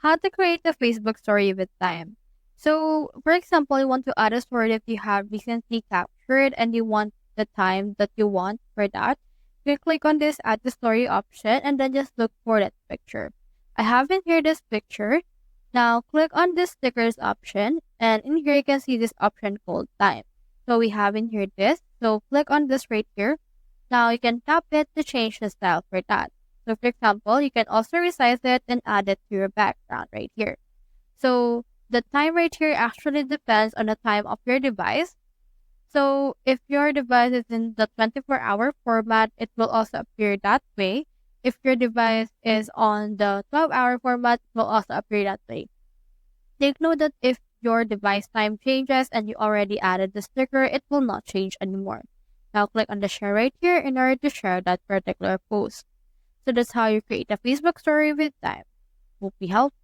How to create a Facebook story with time. So, for example, you want to add a story that you have recently captured and you want the time that you want for that. You click on this add the story option and then just look for that picture. I have in here this picture. Now click on this stickers option and in here you can see this option called time. So we have in here this. So click on this right here. Now you can tap it to change the style for that. So for example, you can also resize it and add it to your background right here. So the time right here actually depends on the time of your device. So if your device is in the 24-hour format, it will also appear that way. If your device is on the 12-hour format, it will also appear that way. Take note that if your device time changes and you already added the sticker, it will not change anymore. Now click on the share right here in order to share that particular post. So that's how you create a Facebook story with time. Hope we help.